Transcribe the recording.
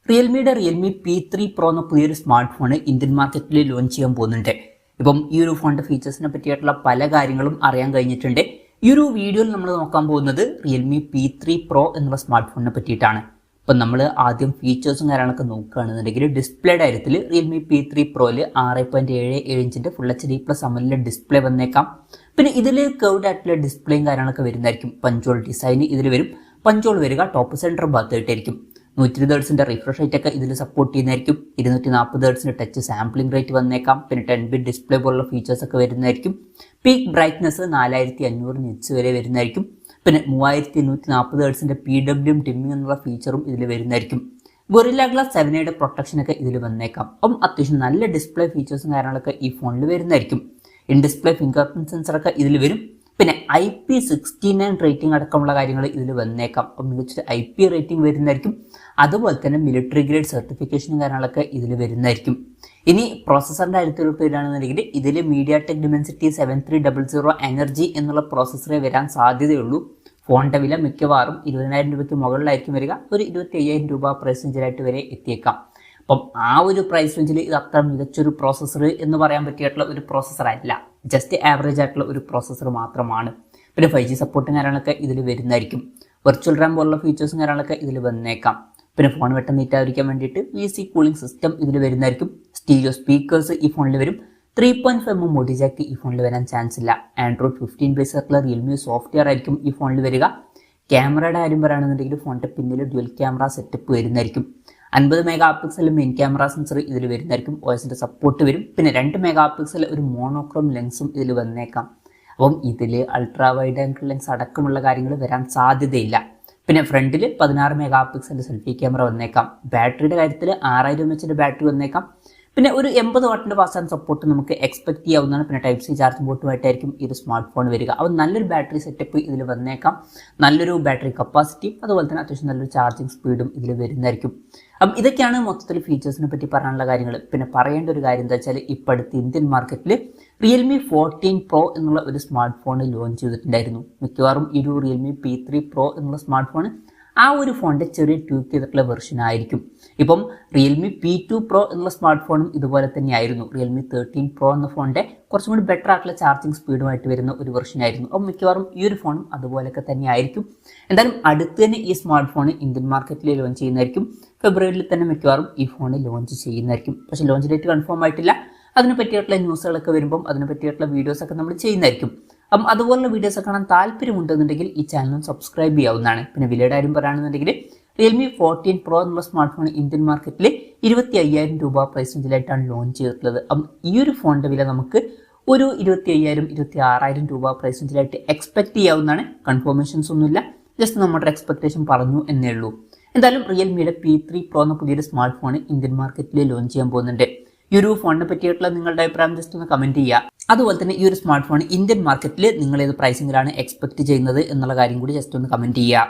റിയൽമിയുടെ Realme P3 Pro എന്ന പുതിയൊരു smart phone Indian മാർക്കറ്റിൽ ലോഞ്ച് ചെയ്യാൻ പോകുന്നുണ്ട്. ഇപ്പം ഈ ഒരു ഫോണിന്റെ ഫീച്ചേഴ്സിനെ പറ്റിയിട്ടുള്ള പല കാര്യങ്ങളും അറിയാൻ കഴിഞ്ഞിട്ടുണ്ട്. ഈ ഒരു വീഡിയോയിൽ നമ്മൾ നോക്കാൻ പോകുന്നത് റിയൽമി P3 Pro എന്നുള്ള സ്മാർട്ട് ഫോണിനെ പറ്റിയിട്ടാണ്. അപ്പം നമ്മൾ ആദ്യം ഫീച്ചേഴ്സും കാര്യങ്ങളൊക്കെ നോക്കുകയാണെന്നുണ്ടെങ്കിൽ ഡിസ്പ്ലേയുടെ കാര്യത്തിൽ റിയൽമി P3 Proയിൽ 6.77 ഇഞ്ചിൻ്റെ ഫുൾ HD+ AMOLED ഡിസ്പ്ലേ വന്നേക്കാം. പിന്നെ ഇതിൽ കർവ്ഡ് ആയിട്ടുള്ള ഡിസ്പ്ലേയും കാര്യങ്ങളൊക്കെ വരുന്നതായിരിക്കും. പഞ്ചോൾ ഡിസൈൻ ഇതിൽ വരും. പഞ്ചോൾ വരിക ടോപ്പ് സെൻറ്റർ ഭാഗത്തായിട്ടായിരിക്കും. 120 Hz റിഫ്രഷ് റേറ്റ് ഒക്കെ ഇതിൽ സപ്പോർട്ട് ചെയ്യുന്നതായിരിക്കും. 240 Hz ടച്ച് സാമ്പിളിംഗ് റേറ്റ് വന്നേക്കാം. പിന്നെ 10-bit ഡിസ്പ്ലേ പോലുള്ള ഫീച്ചേഴ്സ് ഒക്കെ വരുന്നതായിരിക്കും. പീക്ക് ബ്രൈറ്റ്നസ് 4500 nits വരെ വരുന്നതായിരിക്കും. പിന്നെ 3840 Hz PWM ഡിമ്മിംഗ് എന്നുള്ള ഫീച്ചറും ഇതിൽ വരുന്നതായിരിക്കും. ഗൊറില്ല ഗ്ലാസ് 7യുടെ പ്രൊട്ടക്ഷൻ ഒക്കെ ഇതിൽ വന്നേക്കാം. അപ്പം അത്യാവശ്യം നല്ല ഡിസ്പ്ലേ ഫീച്ചേഴ്സും കാര്യങ്ങളൊക്കെ ഈ ഫോണിൽ വരുന്നതായിരിക്കും. ഇൻ ഡിസ്പ്ലേ ഫിംഗർ പ്രിന്റ് സെൻസറൊക്കെ ഇതിൽ വരും. പിന്നെ IP69 റേറ്റിംഗ് അടക്കമുള്ള കാര്യങ്ങൾ ഇതിൽ വന്നേക്കാം. അപ്പം മികച്ച IP റേറ്റിംഗ് വരുന്നതായിരിക്കും. അതുപോലെ തന്നെ മിലിറ്ററി ഗ്രേഡ് സർട്ടിഫിക്കേഷനും കാര്യങ്ങളൊക്കെ ഇതിൽ വരുന്നതായിരിക്കും. ഇനി പ്രോസസ്സറിൻ്റെ കാര്യത്തിലോട്ട് വരികയാണെന്നുണ്ടെങ്കിൽ ഇതിൽ MediaTek Dimensity 7300 എനർജി എന്നുള്ള പ്രോസസ്സറേ വരാൻ സാധ്യതയുള്ളൂ. ഫോണിൻ്റെ വില മിക്കവാറും 20,000 രൂപയ്ക്ക് മുകളിലായിരിക്കും വരിക. ഒരു 25,000 രൂപ പ്രൈസ് റേഞ്ചിലായിട്ട് വരെ എത്തിയേക്കാം. അപ്പം ആ ഒരു പ്രൈസ് റേഞ്ചിൽ ഇത് അത്ര മികച്ചൊരു പ്രോസസ്സർ എന്ന് പറയാൻ പറ്റിയിട്ടുള്ള ഒരു പ്രോസസ്സർ അല്ല. ജസ്റ്റ് ആവറേജ് ആയിട്ടുള്ള ഒരു പ്രോസസ്സർ മാത്രമാണ്. പിന്നെ 5G സപ്പോർട്ടും കാര്യങ്ങളൊക്കെ ഇതിൽ വരുന്നതായിരിക്കും. വെർച്വൽ റാം പോലുള്ള ഫീച്ചേഴ്സും കാര്യങ്ങളൊക്കെ ഇതിൽ വന്നേക്കാം. പിന്നെ ഫോൺ വെട്ടം നീറ്റാതിരിക്കാൻ വേണ്ടിയിട്ട് VC കൂളിംഗ് സിസ്റ്റം ഇതിൽ വരുന്നതായിരിക്കും. സ്റ്റീരിയോ സ്പീക്കേഴ്സ് ഈ ഫോണിൽ വരും. 3.5mm മോഡി ജാക്ക് ഈ ഫോണിൽ വരാൻ ചാൻസ് ഇല്ല. ആൻഡ്രോയിഡ് 15 ബേസ് ആയിട്ടുള്ള റിയൽമി സോഫ്റ്റ്വെയർ ആയിരിക്കും ഈ ഫോണിൽ വരിക. ക്യാമറയുടെ കാര്യം പറയുകയാണെന്നുണ്ടെങ്കിൽ ഫോണിൻ്റെ പിന്നിൽ ഡ്യുവൽ ക്യാമറ സെറ്റപ്പ് വരുന്നതായിരിക്കും. 50 MP മെയിൻ ക്യാമറ സെൻസർ ഇതിൽ വരുന്നതായിരിക്കും. OSന്റെ സപ്പോർട്ട് വരും. പിന്നെ 2 MP ഒരു മോണോക്രോം ലെൻസും ഇതിൽ വന്നേക്കാം. അപ്പം ഇതിൽ അൾട്രാ വൈഡ് ആംഗിൾ ലെൻസ് അടക്കമുള്ള കാര്യങ്ങൾ വരാൻ സാധ്യതയില്ല. പിന്നെ ഫ്രണ്ടിൽ 16 MP സെൽഫി ക്യാമറ വന്നേക്കാം. ബാറ്ററിയുടെ കാര്യത്തിൽ 6000 mAh ബാറ്ററി വന്നേക്കാം. പിന്നെ ഒരു 80 വാട്ടിൻ്റെ ഫാസ്റ്റ് ചാർജ് സപ്പോർട്ട് നമുക്ക് എക്സ്പെക്ട് ചെയ്യാവുന്നതാണ്. പിന്നെ Type-C ചാർജിംഗ് പോർട്ടുമായിട്ടായിരിക്കും ഈ ഒരു സ്മാർട്ട് ഫോൺ വരിക. അപ്പോൾ നല്ലൊരു ബാറ്ററി സെറ്റപ്പ് ഇതിൽ വന്നേക്കാം. നല്ലൊരു ബാറ്ററി കപ്പാസിറ്റിയും അതുപോലെ തന്നെ അത്യാവശ്യം നല്ലൊരു ചാർജിങ് സ്പീഡും ഇതിൽ വരുന്നതായിരിക്കും. അപ്പം ഇതൊക്കെയാണ് മൊത്തത്തിൽ ഫീച്ചേഴ്സിനെ പറ്റി പറയാനുള്ള കാര്യങ്ങൾ. പിന്നെ പറയേണ്ട ഒരു കാര്യം എന്താ വെച്ചാൽ ഇപ്പോൾ അടുത്ത് ഇന്ത്യൻ മാർക്കറ്റിൽ റിയൽമി 14 Pro എന്നുള്ള ഒരു സ്മാർട്ട് ഫോൺ ലോഞ്ച് ചെയ്തിട്ടുണ്ടായിരുന്നു. മിക്കവാറും ഈ ഒരു റിയൽമി P3 Pro എന്നുള്ള സ്മാർട്ട് ഫോൺ ആ ഒരു ഫോണിൻ്റെ ചെറിയ ട്യൂക്ക് ചെയ്തിട്ടുള്ള വെർഷൻ ആയിരിക്കും. ഇപ്പം റിയൽമി P2 Pro എന്നുള്ള സ്മാർട്ട് ഫോണും ഇതുപോലെ തന്നെയായിരുന്നു. റിയൽമി 13 Pro എന്ന ഫോണിൻ്റെ കുറച്ചും കൂടി ബെറ്റർ ആയിട്ടുള്ള ചാർജിങ് സ്പീഡുമായിട്ട് വരുന്ന ഒരു വെർഷൻ ആയിരുന്നു. അപ്പം മിക്കവാറും ഈ ഒരു ഫോണും അതുപോലെയൊക്കെ തന്നെ ആയിരിക്കും. എന്തായാലും അടുത്ത് തന്നെ ഈ സ്മാർട്ട് ഫോൺ ഇന്ത്യൻ മാർക്കറ്റിൽ ലോഞ്ച് ചെയ്യുന്നതായിരിക്കും. ഫെബ്രുവരിയിൽ തന്നെ മിക്കവാറും ഈ ഫോൺ ലോഞ്ച് ചെയ്യുന്നതായിരിക്കും. പക്ഷേ ലോഞ്ച് ഡേറ്റ് കൺഫേം ആയിട്ടില്ല. അതിനെ പറ്റിയിട്ടുള്ള ന്യൂസുകളൊക്കെ വരുമ്പം അതിനെ പറ്റിയിട്ടുള്ള വീഡിയോസൊക്കെ നമ്മൾ ചെയ്യുന്നതായിരിക്കും. അപ്പം അതുപോലുള്ള വീഡിയോസ് കാണാൻ താല്പര്യമുണ്ടെന്നുണ്ടെങ്കിൽ ഈ ചാനൽ സബ്സ്ക്രൈബ് ചെയ്യാവുന്നതാണ്. പിന്നെ വിലയുടെ കാര്യം പറയുകയാണെന്നുണ്ടെങ്കിൽ റിയൽമി 14 Pro എന്നുള്ള സ്മാർട്ട് ഫോൺ ഇന്ത്യൻ മാർക്കറ്റിൽ 25,000 രൂപ പ്രൈസ് റേഞ്ചിലായിട്ടാണ് ലോഞ്ച് ചെയ്തിട്ടുള്ളത്. അപ്പം ഈ ഒരു ഫോണിൻ്റെ വില നമുക്ക് ഒരു 25,000-26,000 രൂപ പ്രൈസ് റേഞ്ചിലായിട്ട് എക്സ്പെക്ട് ചെയ്യാവുന്നതാണ്. കൺഫർമേഷൻസ് ഒന്നുമില്ല, ജസ്റ്റ് നമ്മുടെ എക്സ്പെക്ടേഷൻ പറഞ്ഞു എന്നേ ഉള്ളൂ. എന്തായാലും റിയൽമിയുടെ P3 Pro എന്ന പുതിയൊരു സ്മാർട്ട് ഫോൺ ഇന്ത്യൻ മാർക്കറ്റിൽ ലോഞ്ച് ചെയ്യാൻ പോകുന്നുണ്ട്. ഈ ഒരു ഫോണിനെ പറ്റിയിട്ടുള്ള നിങ്ങളുടെ അഭിപ്രായം ജസ്റ്റ് ഒന്ന് കമൻറ്റ് ചെയ്യുക. അതുപോലെ തന്നെ ഈ ഒരു സ്മാർട്ട് ഫോൺ ഇന്ത്യൻ മാർക്കറ്റിൽ നിങ്ങൾ ഏത് പ്രൈസിങ്ങിലാണ് എക്സ്പെക്ട് ചെയ്യുന്നത് എന്നുള്ള കാര്യം കൂടി ജസ്റ്റ് ഒന്ന് കമൻറ്റ് ചെയ്യുക.